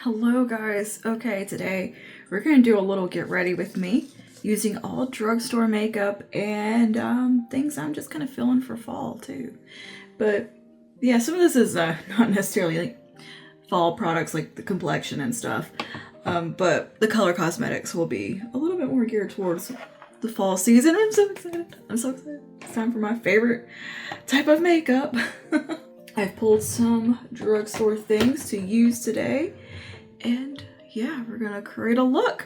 Hello guys. Okay, today we're gonna do a little get ready with me using all drugstore makeup and things I'm just kind of feeling for fall too. But yeah, some of this is not necessarily like fall products like the complexion and stuff, but the color cosmetics will be a little bit more geared towards the fall season. I'm so excited. I'm so excited. It's time for my favorite type of makeup. I've pulled some drugstore things to use today. And yeah, we're gonna create a look.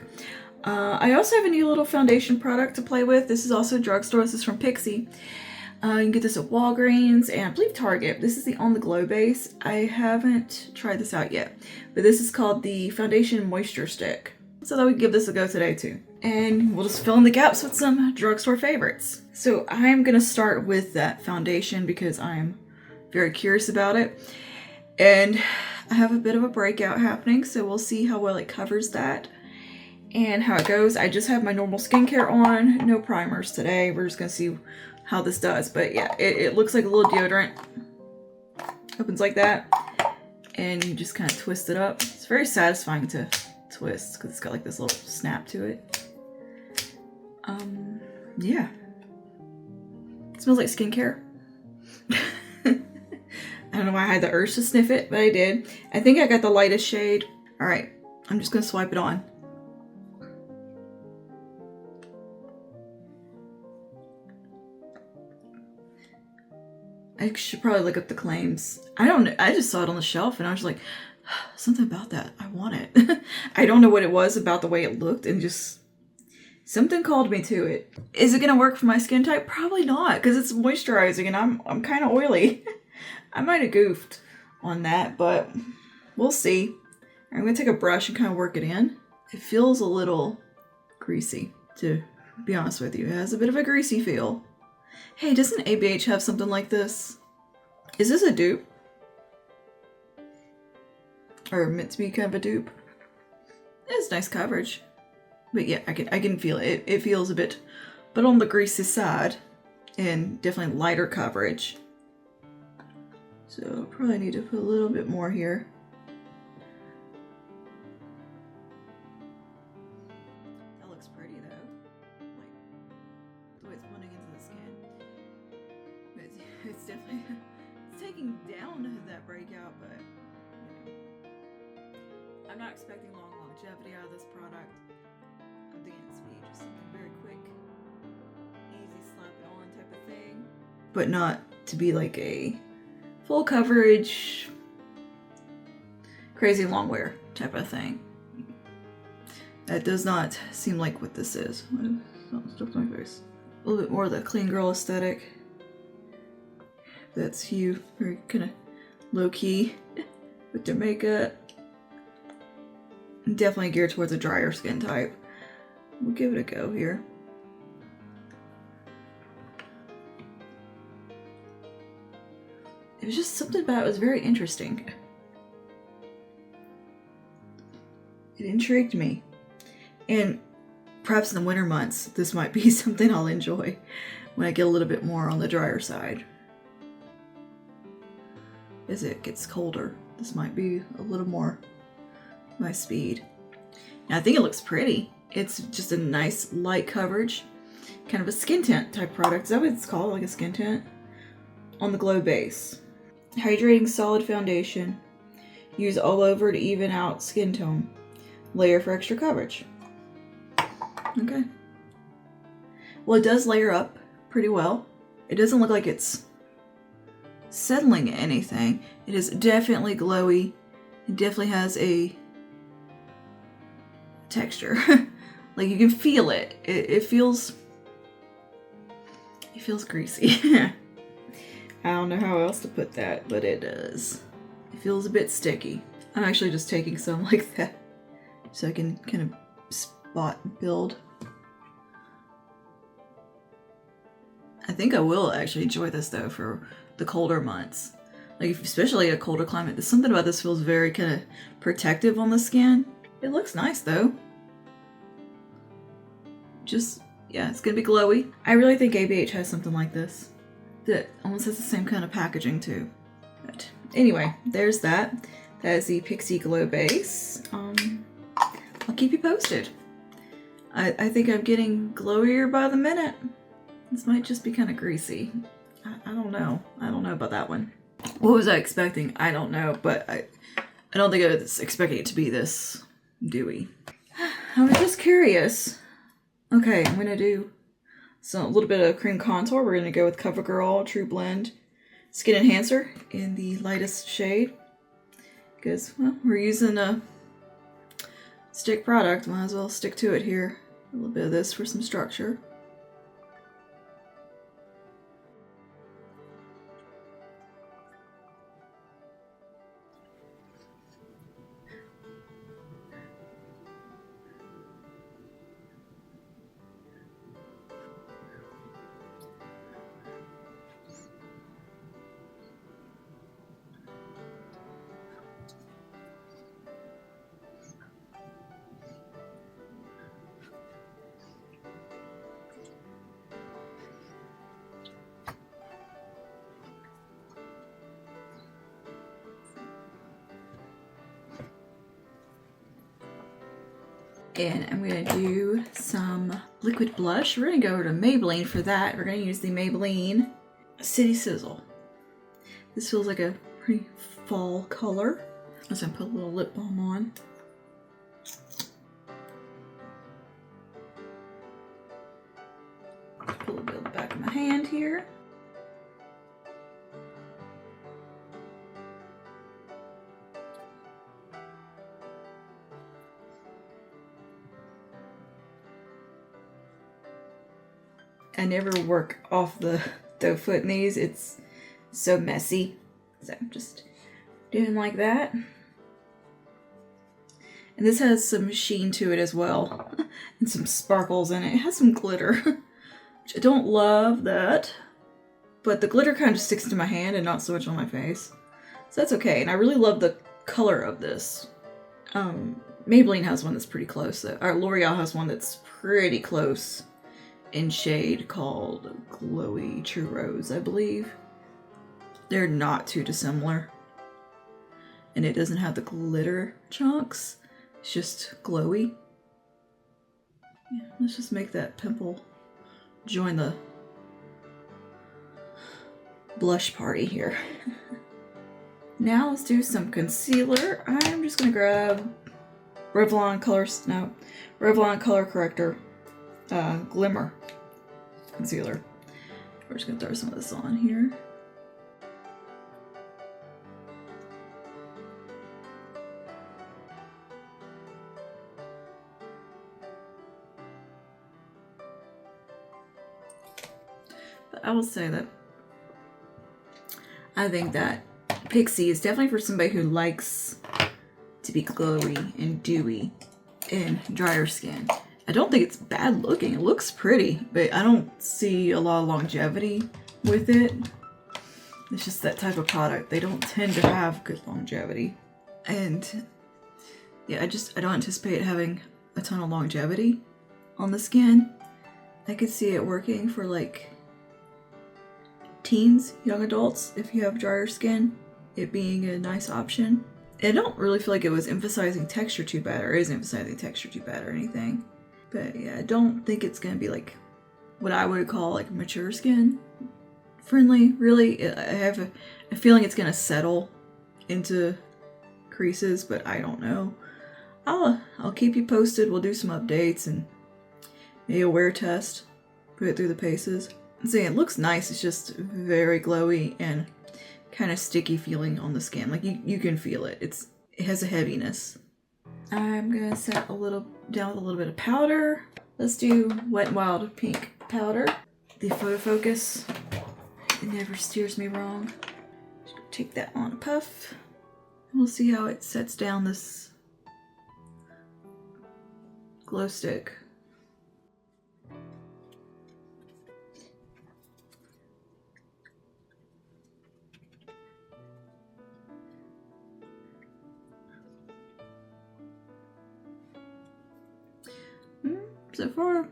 I also have a new little foundation product to play with. This is also drugstore. This is from Pixie. You can get this at Walgreens and I believe Target. This is the On the Glow base. I haven't tried this out yet, but this is called the Foundation Moisture Stick. So that we can give this a go today too. And we'll just fill in the gaps with some drugstore favorites. So I'm gonna start with that foundation because I'm very curious about it. And I have a bit of a breakout happening, so we'll see how well it covers that and how it goes. I just have my normal skincare on, no primers today. We're just gonna see how this does. But yeah, it looks like a little deodorant. Opens like that, and you just kind of twist it up. It's very satisfying to twist because it's got like this little snap to it. Yeah. It smells like skincare. I don't know why I had the urge to sniff it, but I did. I think I got the lightest shade. All right, I'm just gonna swipe it on. I should probably look up the claims. I don't know, I just saw it on the shelf and I was like, something about that, I want it. I don't know what it was about the way it looked and just something called me to it. Is it gonna work for my skin type? Probably not, because it's moisturizing and I'm kind of oily. I might have goofed on that, but we'll see. I'm gonna take a brush and kind of work it in. It feels a little greasy, to be honest with you. It has a bit of a greasy feel. Hey, doesn't ABH have something like this? Is this a dupe? Or meant to be kind of a dupe? It's nice coverage. But yeah, I can feel it. It feels a bit, but on the greasy side, and definitely lighter coverage. So probably need to put a little bit more here. That looks pretty though, like the way it's blending into the skin. But it's definitely it's taking down that breakout, but you know, I'm not expecting long longevity out of this product. I'm thinking it's be just something very quick, easy slap it on type of thing, but not to be like a full coverage, crazy long wear type of thing. That does not seem like what this is. Stuff to my face. A little bit more of the clean girl aesthetic. That's you, very kind of low key with their makeup. Definitely geared towards a drier skin type. We'll give it a go here. It was just something about it was very interesting. It intrigued me. And perhaps in the winter months, this might be something I'll enjoy when I get a little bit more on the drier side. As it gets colder, this might be a little more my speed. Now I think it looks pretty. It's just a nice light coverage, kind of a skin tint type product. Is that what it's called? Like a skin tint? On the Glow base. Hydrating solid foundation. Use all over to even out skin tone. Layer for extra coverage. Okay. Well, it does layer up pretty well. It doesn't look like it's settling anything. It is definitely glowy. It definitely has a texture. Like you can feel it. It feels greasy. I don't know how else to put that, but it does. It feels a bit sticky. I'm actually just taking some like that so I can kind of spot build. I think I will actually enjoy this though for the colder months. Like especially a colder climate. There's something about this feels very kind of protective on the skin. It looks nice though. Just, yeah, it's gonna be glowy. I really think ABH has something like this that almost has the same kind of packaging too. But anyway, there's that. has the Pixie Glow base. I'll keep you posted. I think I'm getting glowier by the minute. This might just be kind of greasy. I don't know. I don't know about that one. What was I expecting? I don't know, but I don't think I was expecting it to be this dewy. I was just curious. Okay, I'm gonna do a little bit of cream contour. We're gonna go with CoverGirl True Blend Skin Enhancer in the lightest shade. Because, well, we're using a stick product. Might as well stick to it here. A little bit of this for some structure. And I'm going to do some liquid blush. We're going to go over to Maybelline for that. We're going to use the Maybelline City Sizzle. This feels like a pretty fall color. I'm going to put a little lip balm on. Put a little bit on the back of my hand here. I never work off the doe foot in these. It's so messy. So I'm just doing like that. And this has some sheen to it as well. And some sparkles in it. It has some glitter. Which I don't love that. But the glitter kind of sticks to my hand and not so much on my face. So that's okay. And I really love the color of this. Maybelline has one that's pretty close. Or L'Oreal has one that's pretty close in shade called Glowy True Rose, I believe. They're not too dissimilar. And it doesn't have the glitter chunks. It's just glowy. Yeah, let's just make that pimple join the blush party here. Now let's do some concealer. I'm just gonna grab Revlon Color Corrector Glimmer concealer. We're just gonna throw some of this on here. But I will say that I think that Pixie is definitely for somebody who likes to be glowy and dewy and drier skin. I don't think it's bad looking. It looks pretty, but I don't see a lot of longevity with it. It's just that type of product. They don't tend to have good longevity. And yeah, I don't anticipate having a ton of longevity on the skin. I could see it working for like teens, young adults, if you have drier skin, it being a nice option. I don't really feel like it was emphasizing texture too bad, or is emphasizing texture too bad or anything. But yeah, I don't think it's gonna be like what I would call like mature skin friendly, really. I have a feeling it's gonna settle into creases, but I don't know. I'll keep you posted. We'll do some updates and maybe a wear test, put it through the paces. I'm saying it looks nice. It's just very glowy and kind of sticky feeling on the skin. Like you can feel it. It has a heaviness. I'm gonna set down with a little bit of powder. Let's do Wet n Wild Pink powder. The photo focus, it never steers me wrong. Just gonna take that on a puff. And we'll see how it sets down this glow stick. So far,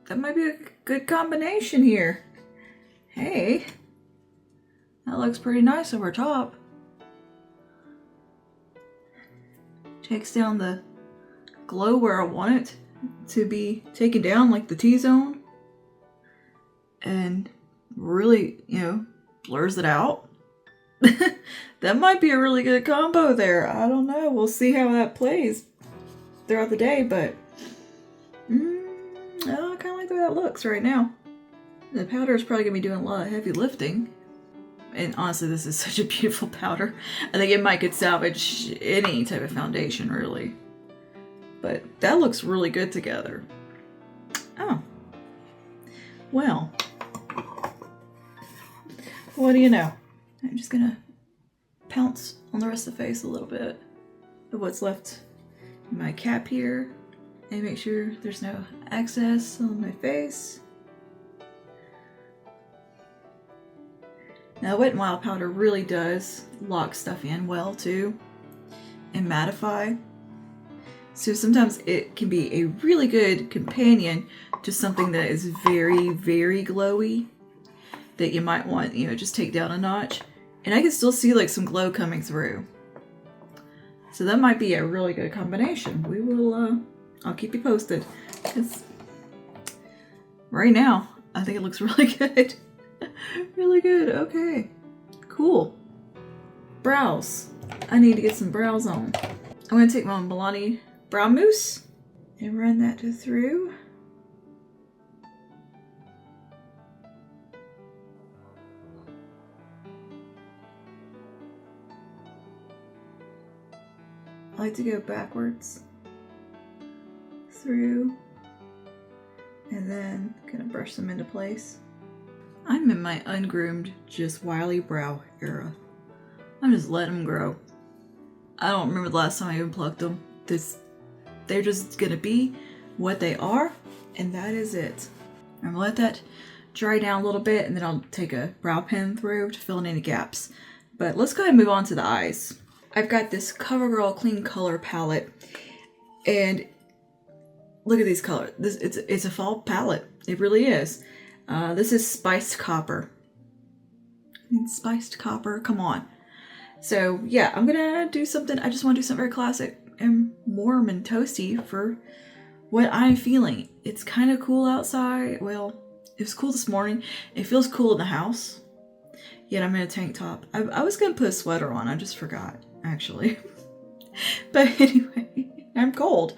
that might be a good combination here. Hey, that looks pretty nice over top. Takes down the glow where I want it to be taken down, like the T-zone. And really, you know, blurs it out. That might be a really good combo there. I don't know. We'll see how that plays throughout the day, but I kind of like the way that looks right now. The powder is probably going to be doing a lot of heavy lifting. And honestly, this is such a beautiful powder. I think it might could salvage any type of foundation, really. But that looks really good together. Oh. Well. What do you know? I'm just gonna pounce on the rest of the face a little bit of what's left in my cap here and make sure there's no excess on my face. Now, Wet n Wild powder really does lock stuff in well too and mattify. So sometimes it can be a really good companion to something that is very, very glowy that you might want, you know, just take down a notch. And I can still see like some glow coming through. So that might be a really good combination. We will, I'll keep you posted. Because right now, I think it looks really good. Really good. Okay. Cool. Brows. I need to get some brows on. I'm going to take my Milani brow mousse and run that through. I like to go backwards through and then kind of brush them into place. I'm in my ungroomed, just wily brow era. I'm just letting them grow. I don't remember the last time I even plucked them. They're just gonna be what they are, and that is it. I'm gonna let that dry down a little bit, and then I'll take a brow pen through to fill in any gaps. But let's go ahead and move on to the eyes. I've got this CoverGirl Clean Color palette, and look at these colors. It's a fall palette. It really is. This is Spiced Copper. Spiced Copper, come on. So yeah, I'm gonna do something. I just want to do something very classic and warm and toasty for what I'm feeling. It's kind of cool outside. Well, it was cool this morning. It feels cool in the house. Yet I'm in a tank top. I was gonna put a sweater on. I just forgot, actually. But anyway, I'm cold.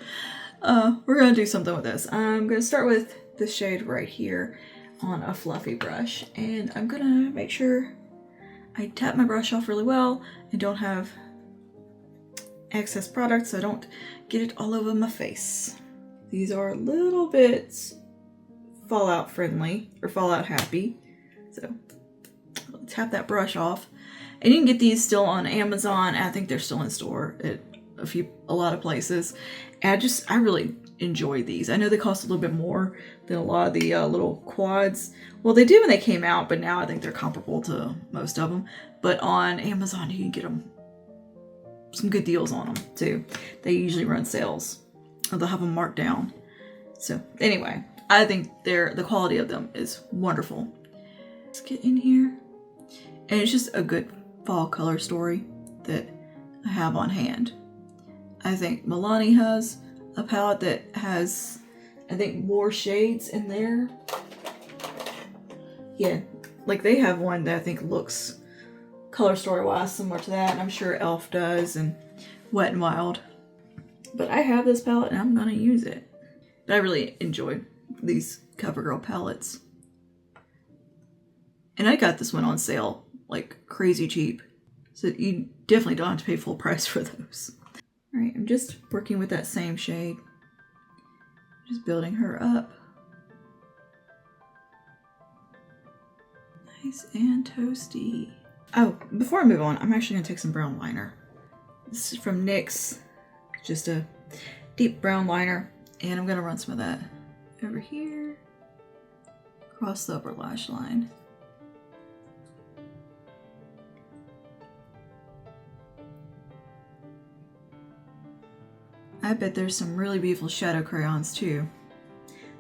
We're gonna do something with this. I'm gonna start with this shade right here on a fluffy brush, and I'm gonna make sure I tap my brush off really well and don't have excess product so I don't get it all over my face. These are a little bit fallout friendly or fallout happy, so I'll tap that brush off. And you can get these still on Amazon. I think they're still in store at a lot of places. And I really enjoy these. I know they cost a little bit more than a lot of the little quads. Well, they did when they came out, but now I think they're comparable to most of them. But on Amazon, you can get them some good deals on them too. They usually run sales, or they'll have them marked down. So anyway, I think the quality of them is wonderful. Let's get in here, and it's just a good fall color story that I have on hand. I think Milani has a palette that has, I think, more shades in there. Yeah, like they have one that I think looks color story wise similar to that, and I'm sure Elf does, and Wet n Wild. But I have this palette and I'm gonna use it. But I really enjoy these CoverGirl palettes. And I got this one on sale, like crazy cheap. So you definitely don't have to pay full price for those. All right, I'm just working with that same shade. Just building her up. Nice and toasty. Oh, before I move on, I'm actually gonna take some brown liner. This is from NYX, just a deep brown liner. And I'm gonna run some of that over here, across the upper lash line. I bet there's some really beautiful shadow crayons too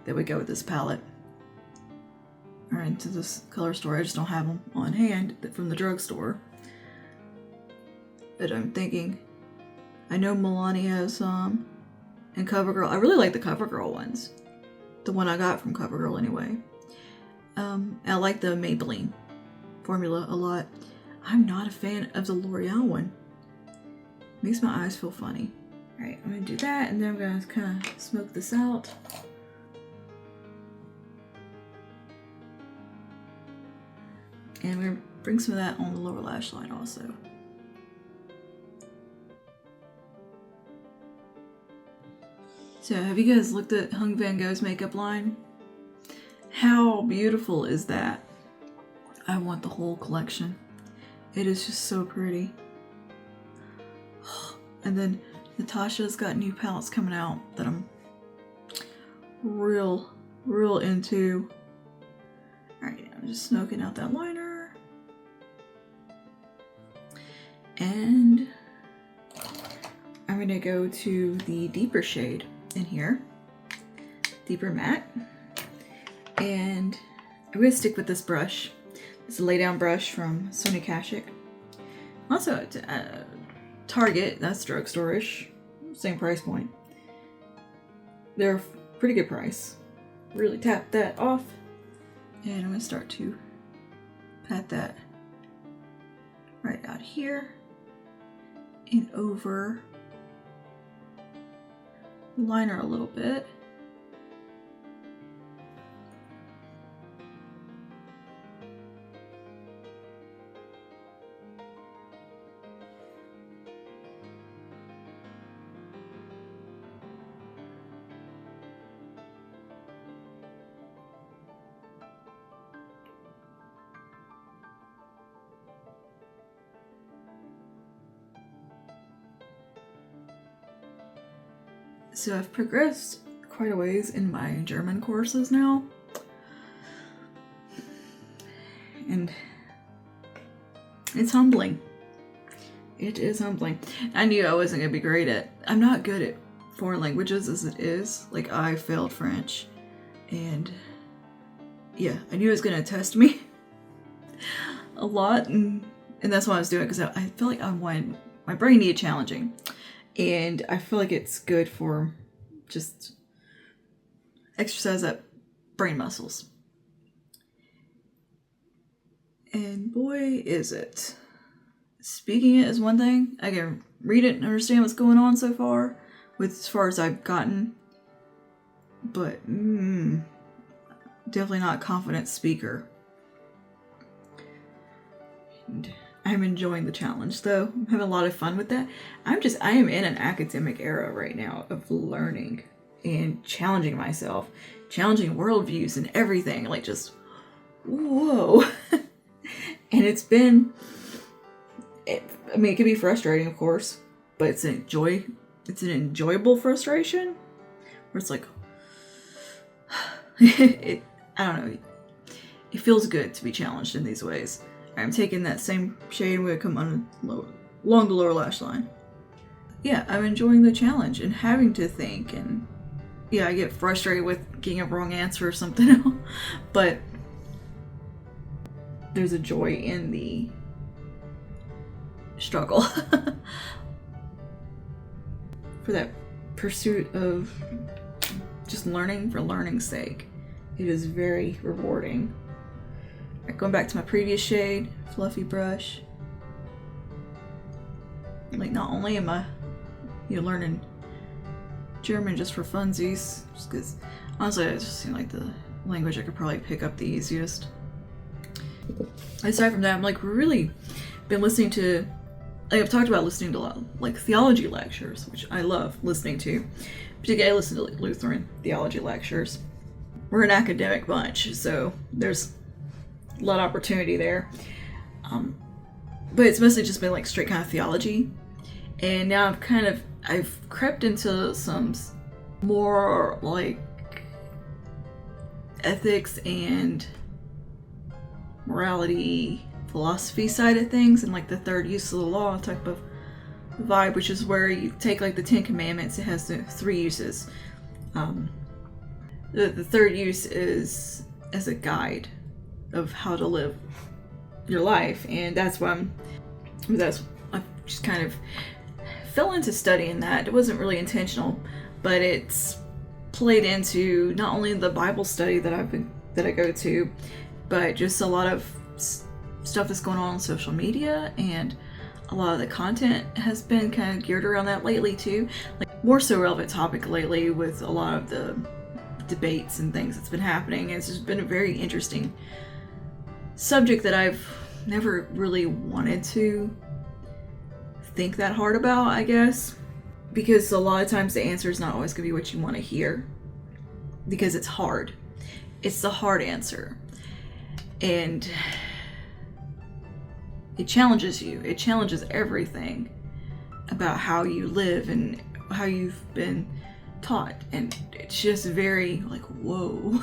that would go with this palette. Or into this color store. I just don't have them on hand from the drugstore. But I'm thinking I know Milani has some. And CoverGirl. I really like the CoverGirl ones. The one I got from CoverGirl anyway. I like the Maybelline formula a lot. I'm not a fan of the L'Oreal one. Makes my eyes feel funny. Alright, I'm gonna do that and then I'm gonna kind of smoke this out. And we're gonna bring some of that on the lower lash line also. So have you guys looked at Hung Van Gogh's makeup line? How beautiful is that? I want the whole collection. It is just so pretty. And then Natasha's got new palettes coming out that I'm real into. Alright, I'm just smoking out that liner. And I'm gonna go to the deeper shade in here. Deeper matte. And I'm gonna stick with this brush. It's a lay down brush from Sonia Kashuk. Also, Target, that's drugstore-ish. Same price point. They're a pretty good price. Really tap that off. And I'm gonna start to pat that right out here and over the liner a little bit. So I've progressed quite a ways in my German courses now. And it's humbling. It is humbling. I knew I wasn't going to be great at... I'm not good at foreign languages as it is. Like, I failed French. And yeah, I knew it was going to test me a lot. And that's why I was doing it, because I feel like my brain needed challenging. And I feel like it's good for just exercise up brain muscles. And boy, is it. Speaking it is one thing. I can read it and understand what's going on so far, with as far as I've gotten. But, definitely not a confident speaker. And I'm enjoying the challenge though. I'm having a lot of fun with that. I am in an academic era right now of learning and challenging myself, challenging worldviews and everything. Like, just, whoa. And it's been, it can be frustrating, of course, but it's an enjoyable frustration where it's like, I don't know. It feels good to be challenged in these ways. I'm taking that same shade, I'm going to come along the lower lash line. Yeah, I'm enjoying the challenge and having to think, and yeah, I get frustrated with getting a wrong answer or something else, but there's a joy in the struggle. For that pursuit of just learning for learning's sake. It is very rewarding. Right, going back to my previous shade, fluffy brush. Like, not only am I, learning German just for funsies, just because honestly it just seemed like the language I could probably pick up the easiest. Aside from that, I'm like really been listening to, I've talked about listening to a lot, like theology lectures, which I love listening to. Particularly I listen to like Lutheran theology lectures. We're an academic bunch, so there's a lot of opportunity there. But it's mostly just been like straight kind of theology. And now I've crept into some more like ethics and morality, philosophy side of things, and like the third use of the law type of vibe, which is where you take like the 10 Commandments. It has the 3 uses. The third use is as a guide of how to live your life, and I've just kind of fell into studying that. It wasn't really intentional, but it's played into not only the Bible study that I go to, but just a lot of stuff that's going on social media, and a lot of the content has been kind of geared around that lately too. Like, more so relevant topic lately with a lot of the debates and things that's been happening. It's just been a very interesting subject that I've never really wanted to think that hard about, I guess, because a lot of times the answer is not always going to be what you want to hear, because it's hard. It's the hard answer, and it challenges you. It challenges everything about how you live and how you've been taught, and it's just very like, whoa.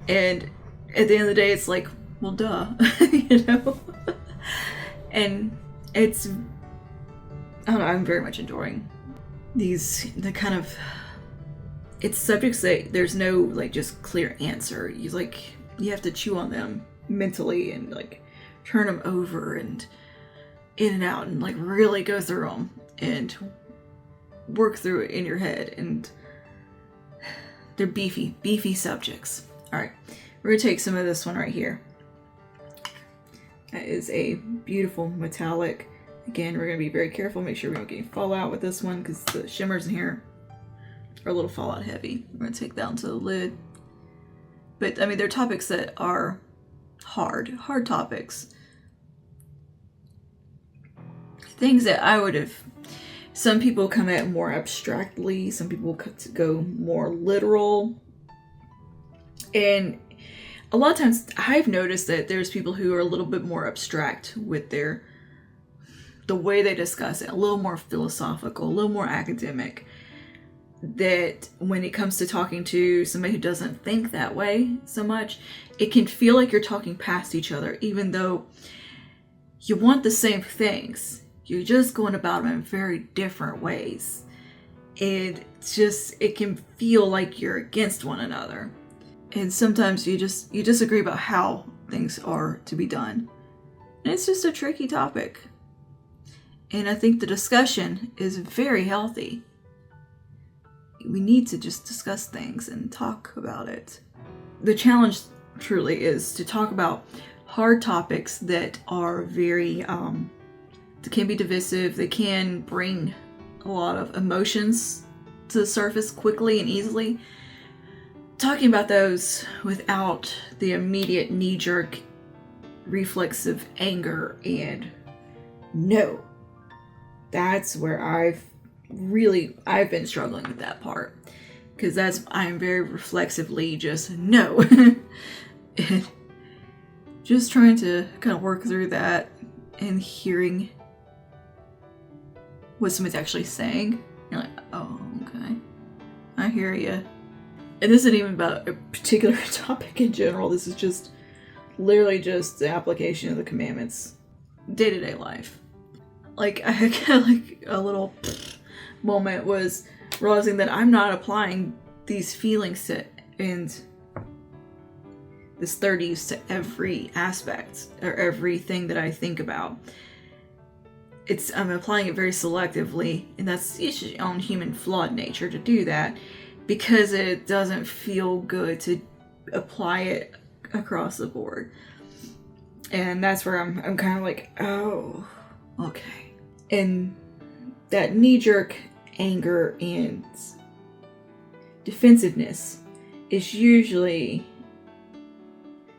And at the end of the day, it's like, well, duh. You know. And it's, I don't know, I'm very much enjoying it's subjects that there's no like just clear answer. You have to chew on them mentally and like turn them over and in and out and like really go through them and work through it in your head. And they're beefy subjects. All right, we're gonna take some of this one right here. That is a beautiful metallic. Again, we're gonna be very careful, make sure we don't get any fallout with this one, because the shimmers in here are a little fallout heavy. We're gonna take that onto the lid. But I mean, they're topics that are hard topics. Things that I would have, some people come at more abstractly, some people go more literal. And a lot of times I've noticed that there's people who are a little bit more abstract with the way they discuss it, a little more philosophical, a little more academic, that when it comes to talking to somebody who doesn't think that way so much, it can feel like you're talking past each other, even though you want the same things. You're just going about them in very different ways. And it can feel like you're against one another. And sometimes you disagree about how things are to be done. And it's just a tricky topic. And I think the discussion is very healthy. We need to just discuss things and talk about it. The challenge truly is to talk about hard topics that are very, that can be divisive. They can bring a lot of emotions to the surface quickly and easily. Talking about those without the immediate knee-jerk reflexive anger and no. That's where I've been struggling with that part, because I'm very reflexively just no. And just trying to kind of work through that and hearing what somebody's actually saying. You're like, oh, okay, I hear you. And this isn't even about a particular topic in general. This is just literally just the application of the commandments, day-to-day life. Like, I had like a little moment was realizing that I'm not applying these feelings and this 30s to every aspect or everything that I think about. I'm applying it very selectively, and that's each own human flawed nature to do that, because it doesn't feel good to apply it across the board. And that's where I'm kind of like, oh, okay. And that knee-jerk anger and defensiveness is usually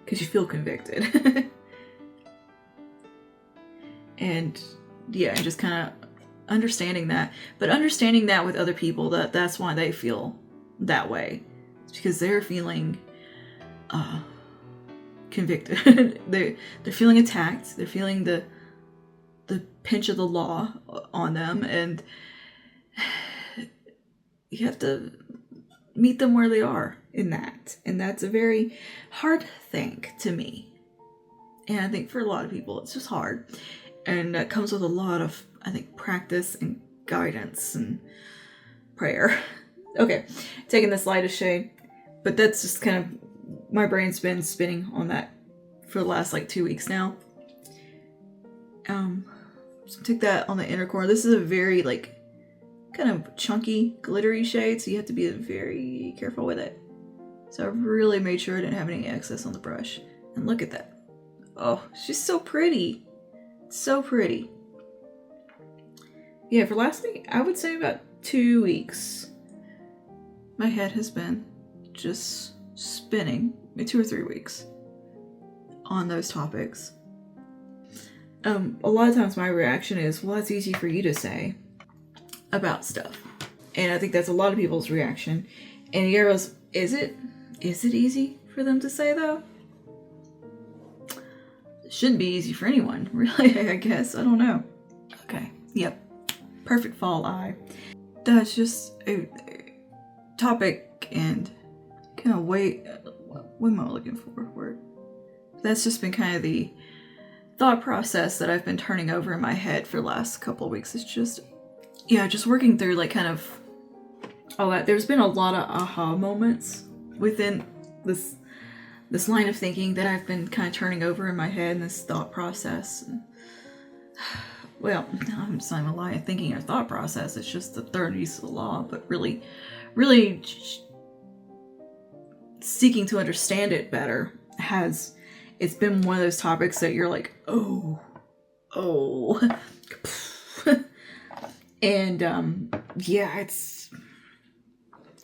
because you feel convicted. And yeah, just kind of understanding that. But understanding that with other people, that's why they feel that way. It's because they're feeling convicted. They're feeling attacked. They're feeling the pinch of the law on them, and you have to meet them where they are in that. And that's a very hard thing to me. And I think for a lot of people, it's just hard. And that comes with a lot of, I think, practice and guidance and prayer. Okay, taking this lightest shade. But that's just kind of, my brain's been spinning on that for the last like 2 weeks now. took that on the inner corner. This is a very like kind of chunky, glittery shade, so you have to be very careful with it. So I really made sure I didn't have any excess on the brush. And look at that. Oh, she's so pretty. So pretty. Yeah, for last week, I would say about 2 weeks. My head has been just spinning, maybe 2 or 3 weeks on those topics. A lot of times my reaction is, well, that's easy for you to say about stuff. And I think that's a lot of people's reaction. And Yaro's, is it? Is it easy for them to say, though? It shouldn't be easy for anyone, really, I guess. I don't know. Okay, yep. Perfect fall eye. That's just a topic and kind of wait. What am I looking for? Word. That's just been kind of the thought process that I've been turning over in my head for the last couple of weeks. It's just, yeah, just working through like kind of all that. There's been a lot of aha moments within this line of thinking that I've been kind of turning over in my head in this thought process. Well, I'm just not gonna lie, thinking or thought process, it's just the third use of the law, but really seeking to understand it better it's been one of those topics that you're like, oh. And, yeah,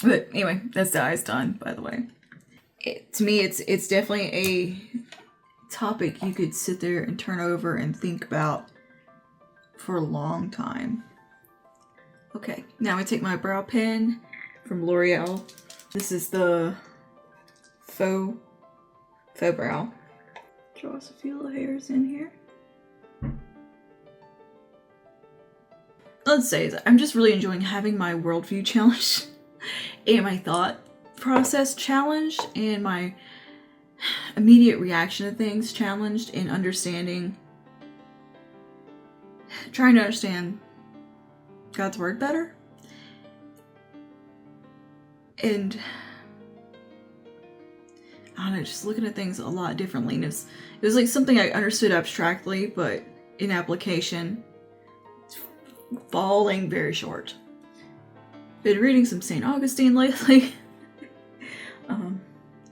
but anyway, that's the eyes done, by the way. To me, it's definitely a topic you could sit there and turn over and think about for a long time. Okay, now I'm gonna take my brow pen from L'Oreal. This is the faux brow. Draw us a few little hairs in here. Let's say that I'm just really enjoying having my worldview challenged and my thought process challenged and my immediate reaction to things challenged and trying to understand God's word better. And I don't know, just looking at things a lot differently. And it was like something I understood abstractly, but in application, it's falling very short. Been reading some St. Augustine lately.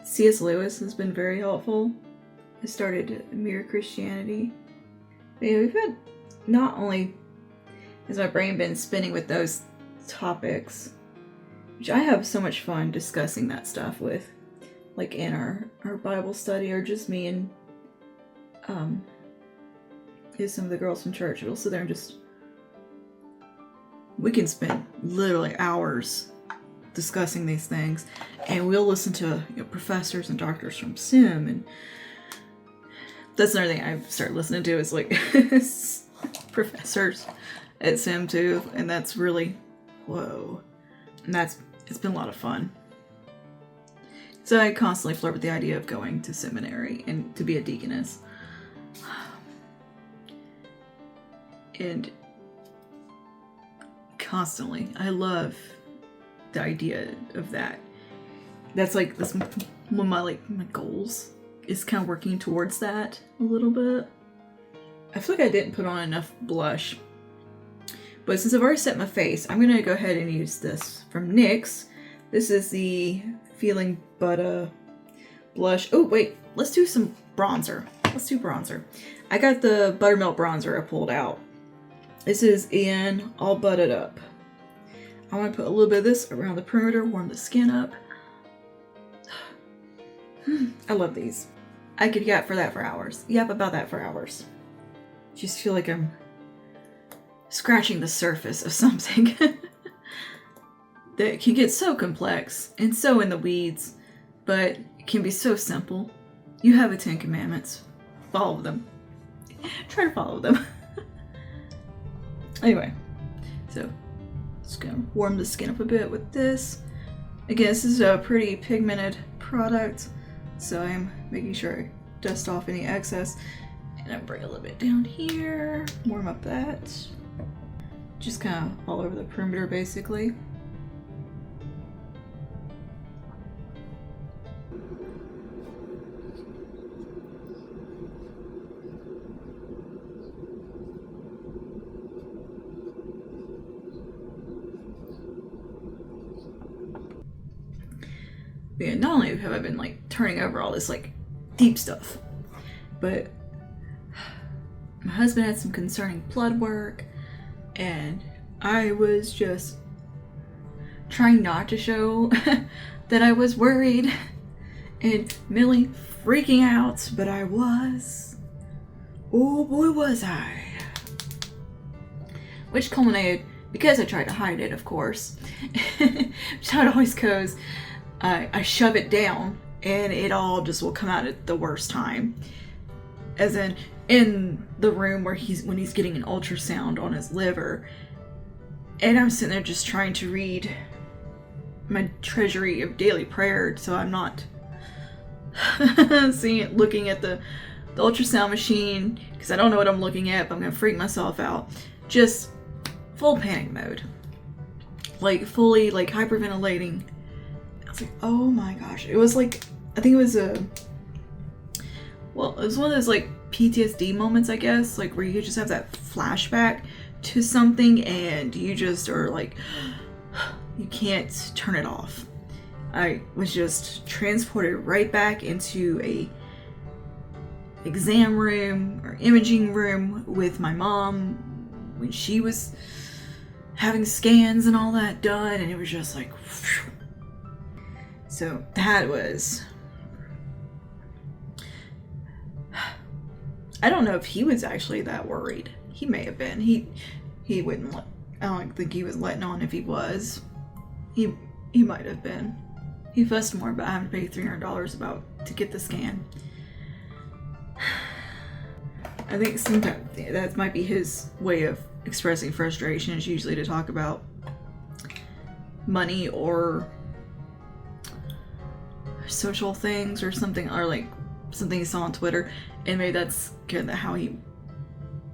C.S. Lewis has been very helpful. I started Mere Christianity. But yeah, we've had, not only has my brain been spinning with those topics, which I have so much fun discussing that stuff with, like in our Bible study, or just me and some of the girls from church. We'll sit there and we can spend literally hours discussing these things, and we'll listen to professors and doctors from SIM, and that's another thing I've started listening to is like professors at SIM too, and that's really whoa, and it's been a lot of fun. So I constantly flirt with the idea of going to seminary and to be a deaconess, and constantly I love the idea of that. That's one of my goals is kind of working towards that a little bit. I feel like I didn't put on enough blush, but since I've already set my face, I'm gonna go ahead and use this from NYX. This is the Feeling Butter blush. Oh wait, let's do some bronzer. Let's do bronzer. I got the Buttermilk bronzer I pulled out. This is in All Buttered Up. I want to put a little bit of this around the perimeter, warm the skin up. I love these. I could get for that for hours. Yep, about that for hours. Just feel like I'm scratching the surface of something that can get so complex and so in the weeds, but it can be so simple. You have the 10 Commandments. Follow them. Try to follow them. Anyway, so just gonna warm the skin up a bit with this. Again, this is a pretty pigmented product, so I'm making sure I dust off any excess. And I bring a little bit down here, warm up that. Just kind of all over the perimeter, basically. And not only have I been like turning over all this like deep stuff, but my husband had some concerning blood work, and I was just trying not to show that I was worried and Millie freaking out, but I was. Oh boy, was I. Which culminated, because I tried to hide it, of course, which how it always goes, I shove it down and it all just will come out at the worst time. As in the room where when he's getting an ultrasound on his liver, and I'm sitting there just trying to read my treasury of daily prayer, so I'm not looking at the ultrasound machine, because I don't know what I'm looking at, but I'm gonna freak myself out. Just full panic mode, like fully like hyperventilating. I was like, oh my gosh. It was like, I think it was it was one of those like PTSD moments, I guess, like where you just have that flashback to something and you just are like, you can't turn it off. I was just transported right back into a exam room or imaging room with my mom when she was having scans and all that done, and it was just like, whew. So that was, I don't know if he was actually that worried. He may have been. He wouldn't let, I don't think he was letting on if he was. He might have been. He fussed more about having to pay $300 to get the scan. I think sometimes that might be his way of expressing frustration, is usually to talk about money or social things or something, or like something he saw on Twitter, and maybe that's kind of how he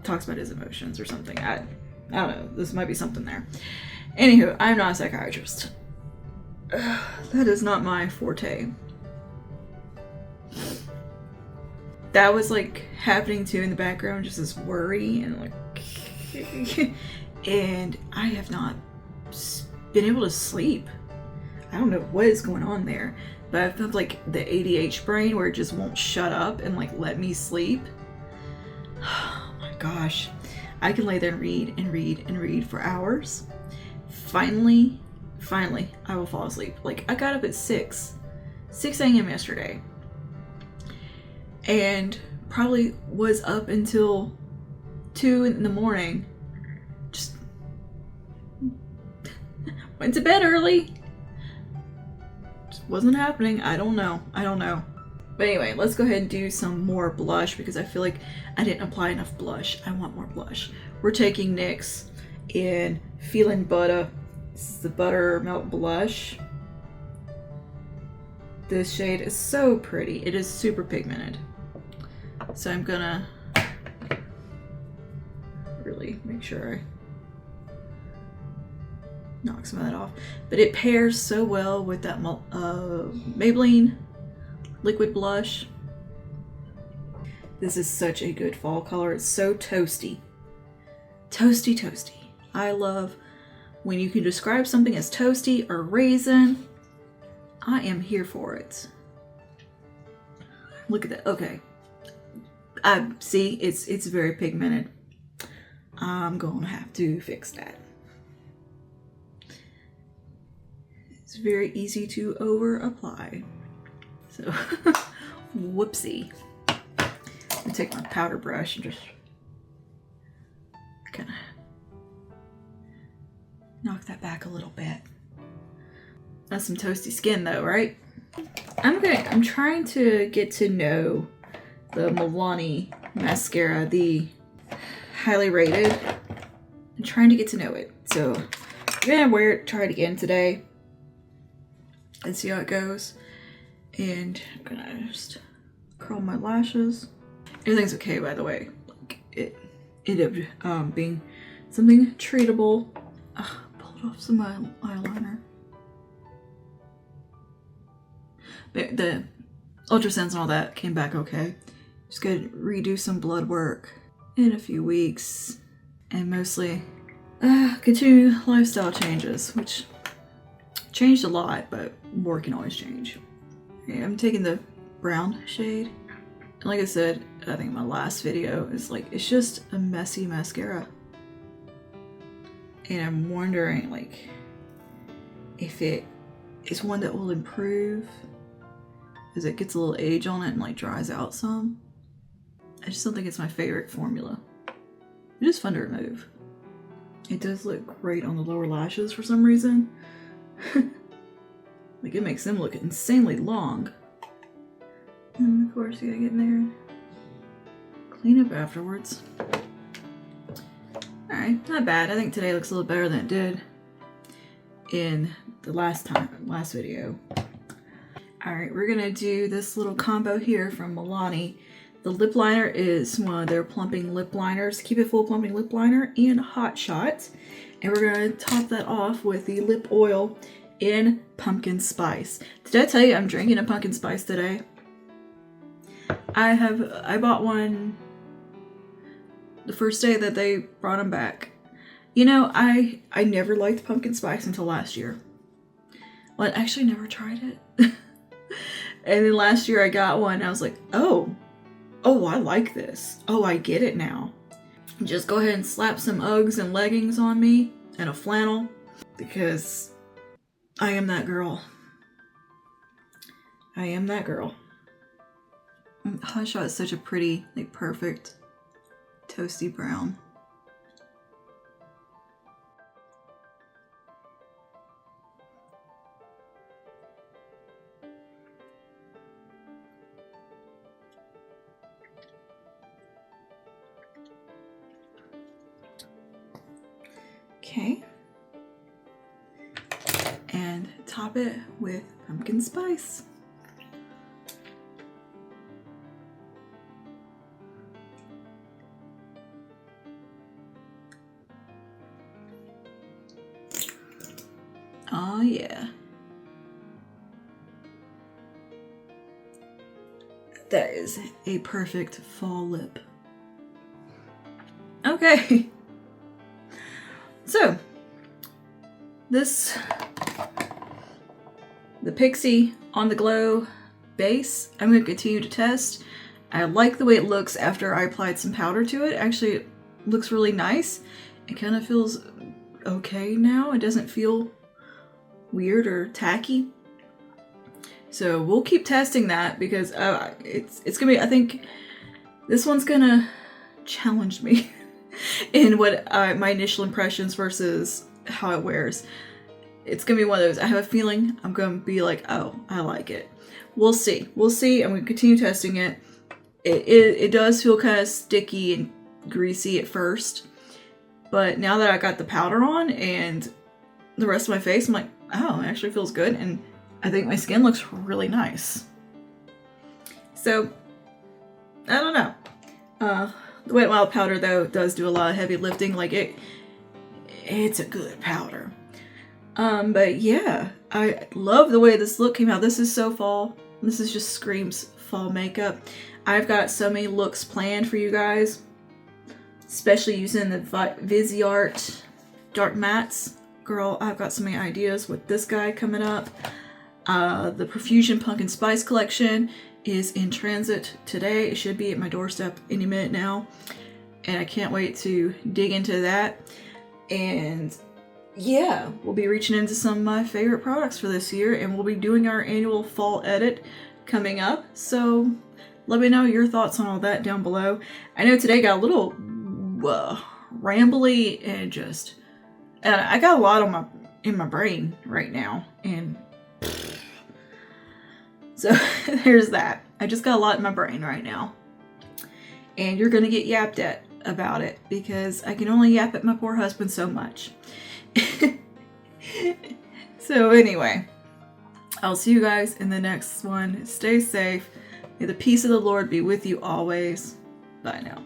talks about his emotions or something. I don't know. This might be something there. Anywho, I'm not a psychiatrist. That is not my forte. That was like happening too in the background, just this worry and like and I have not been able to sleep. I don't know what is going on there, but I felt like the ADHD brain where it just won't shut up and like let me sleep. Oh my gosh. I can lay there and read and read and read for hours. Finally, I will fall asleep. Like, I got up at 6 a.m. yesterday, and probably was up until 2 in the morning. Just went to bed early. Just wasn't happening. I don't know. But anyway, let's go ahead and do some more blush, because I feel like I didn't apply enough blush. I want more blush. We're taking NYX in Feelin' Butter. This is the Buttermilk Blush. This shade is so pretty. It is super pigmented. So I'm gonna really make sure I knock some of that off. But it pairs so well with that Maybelline liquid blush. This is such a good fall color. It's so toasty. Toasty. I love when you can describe something as toasty or raisin. I am here for it. Look at that. Okay. See, it's very pigmented. I'm gonna have to fix that. It's very easy to over apply. So, whoopsie. I'm gonna take my powder brush and just kind of knock that back a little bit. That's some toasty skin though, right? I'm trying to get to know the Milani mascara, the highly rated. I'm trying to get to know it. So I'm gonna try it again today and see how it goes. And I'm gonna just curl my lashes. Everything's okay, by the way. Like, it ended up being something treatable. Pulled off some eyeliner. But the ultrasounds and all that came back okay. Just gonna redo some blood work in a few weeks, and mostly continue lifestyle changes, which changed a lot, but more can always change. Okay, I'm taking the brown shade. And like I said, I think my last video is like, it's just a messy mascara. And I'm wondering like if it is one that will improve as it gets a little age on it and like dries out some. I just don't think it's my favorite formula. It is fun to remove. It does look great on the lower lashes for some reason. Like it makes them look insanely long. And of course you gotta get in there and clean up afterwards. Alright, not bad. I think today looks a little better than it did in the last video. Alright, we're gonna do this little combo here from Milani. The lip liner is one of their plumping lip liners. Keep It Full plumping lip liner and Hot Shot. And we're gonna top that off with the lip oil in pumpkin spice. Did I tell you I'm drinking a pumpkin spice today? I bought one the first day that they brought them back. You know, I never liked pumpkin spice until last year. Well, I actually never tried it. And then last year I got one and I was like, oh, I like this. Oh, I get it now. Just go ahead and slap some Uggs and leggings on me and a flannel because I am that girl. I am that girl. Hot Shot is such a pretty, like perfect toasty brown. Okay. And top it with pumpkin spice. Oh yeah. That is a perfect fall lip. Okay. So, the Pixie On The Glow base, I'm going to continue to test. I like the way it looks after I applied some powder to it. Actually, it looks really nice. It kind of feels okay now. It doesn't feel weird or tacky. So we'll keep testing that because it's gonna be, I think this one's gonna challenge me in what my initial impressions versus how it wears. It's gonna be one of those, I have a feeling I'm gonna be like, oh, I like it. We'll see. We'll see. I'm gonna continue testing it. It does feel kind of sticky and greasy at first, but now that I got the powder on and the rest of my face, I'm like, oh, it actually feels good, and I think my skin looks really nice. So, I don't know. The Wet n Wild powder, though, does do a lot of heavy lifting. Like, it's a good powder. But yeah, I love the way this look came out. This is so fall. This is just screams fall makeup. I've got so many looks planned for you guys, especially using the Viseart Dark Mattes. Girl, I've got so many ideas with this guy coming up. The Profusion Pumpkin Spice collection is in transit today. It should be at my doorstep any minute now. And I can't wait to dig into that. And yeah, we'll be reaching into some of my favorite products for this year. And we'll be doing our annual fall edit coming up. So let me know your thoughts on all that down below. I know today got a little rambly and just... I got a lot in my brain right now, and so there's that. I just got a lot in my brain right now, and you're gonna get yapped at about it because I can only yap at my poor husband so much. So anyway, I'll see you guys in the next one. Stay safe. May the peace of the Lord be with you always. Bye now.